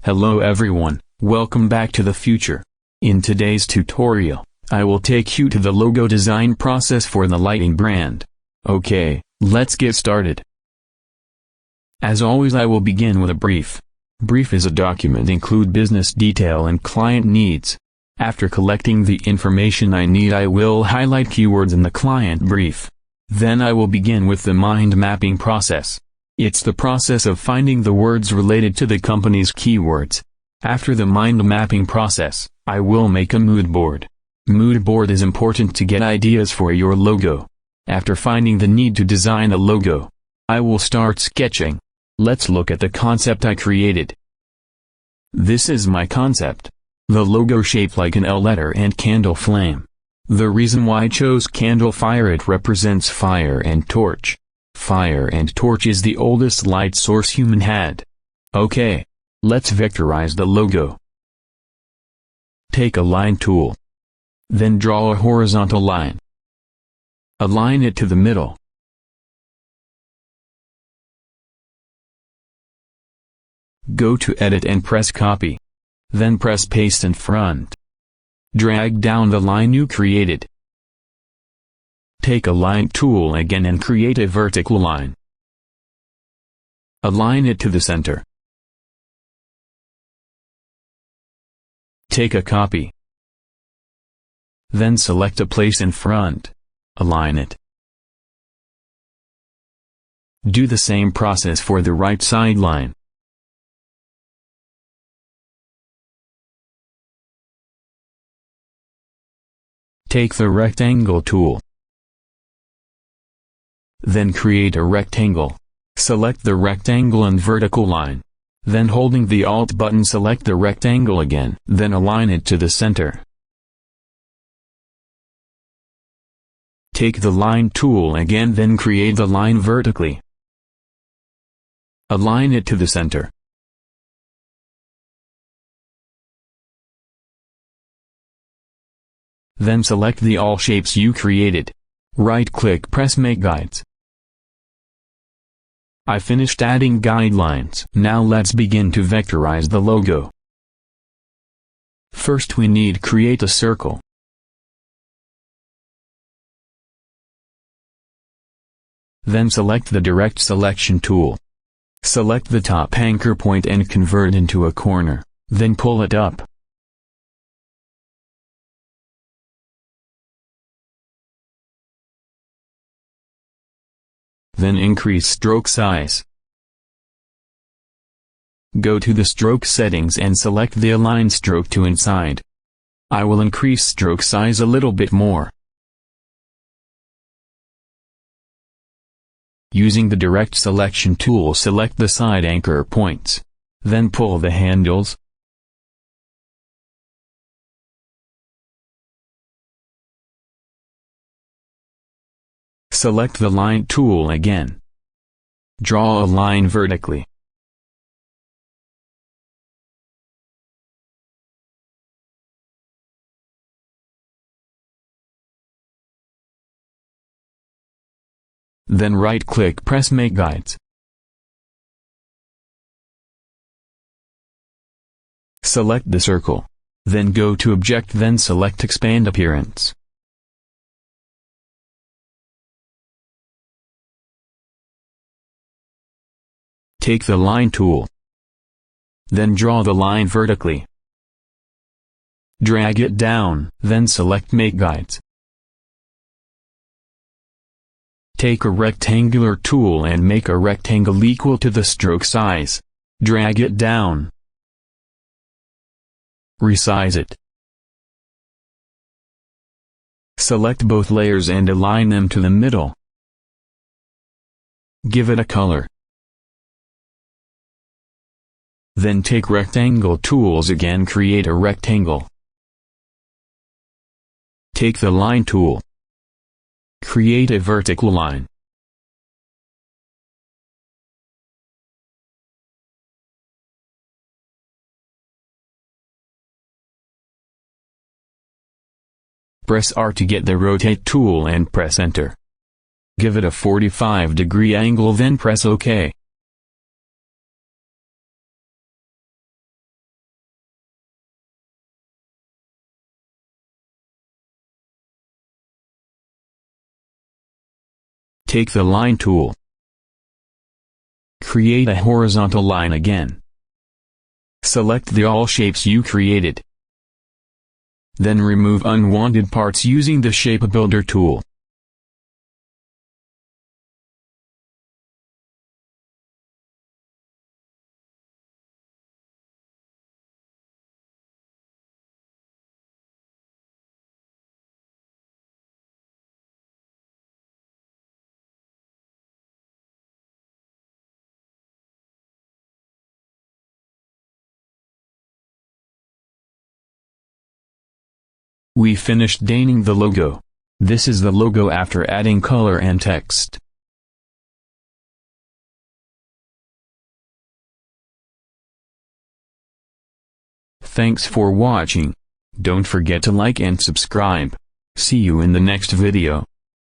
Hello everyone, welcome back to the future. In today's tutorial, I will take you to the logo design process for the lighting brand. Okay, let's get started. As always, I will begin with a brief. Brief is a document include business detail and client needs. After collecting the information I need, I will highlight keywords in the client brief. Then I will begin with the mind mapping process. It's the process of finding the words related to the company's keywords. After the mind mapping process, I will make a mood board. Mood board is important to get ideas for your logo. After finding the need to design a logo, I will start sketching. Let's look at the concept I created. This is my concept. The logo shaped like an L letter and candle flame. The reason why I chose candle fire, it represents fire and torch. Fire and torch is the oldest light source human had. Okay, let's vectorize the logo. Take a line tool. Then draw a horizontal line. Align it to the middle. Go to Edit and press Copy. Then press Paste in front. Drag down the line you created. Take a line tool again and create a vertical line. Align it to the center. Take a copy. Then select a place in front. Align it. Do the same process for the right side line. Take the rectangle tool. Then create a rectangle. Select the rectangle and vertical line. Then holding the Alt button, select the rectangle again. Then align it to the center. Take the line tool again, then create the line vertically. Align it to the center. Then select the all shapes you created. Right-click, press Make Guides. I finished adding guidelines. Now let's begin to vectorize the logo. First we need create a circle. Then select the Direct Selection tool. Select the top anchor point and convert into a corner. Then pull it up. Then increase stroke size. Go to the stroke settings and select the Align Stroke to Inside. I will increase stroke size a little bit more. Using the Direct Selection tool, select the side anchor points. Then pull the handles. Select the Line tool again. Draw a line vertically. Then right-click, press Make Guides. Select the circle. Then go to Object, then select Expand Appearance. Take the Line tool. Then draw the line vertically. Drag it down, then select Make Guides. Take a rectangular tool and make a rectangle equal to the stroke size. Drag it down. Resize it. Select both layers and align them to the middle. Give it a color. Then take rectangle tools again, create a rectangle. Take the Line tool. Create a vertical line. Press R to get the Rotate tool and press Enter. Give it a 45-degree angle, then press OK. Take the line tool. Create a horizontal line again. Select the all shapes you created. Then remove unwanted parts using the Shape Builder tool. We finished designing the logo. This is the logo after adding color and text. Thanks for watching. Don't forget to like and subscribe. See you in the next video.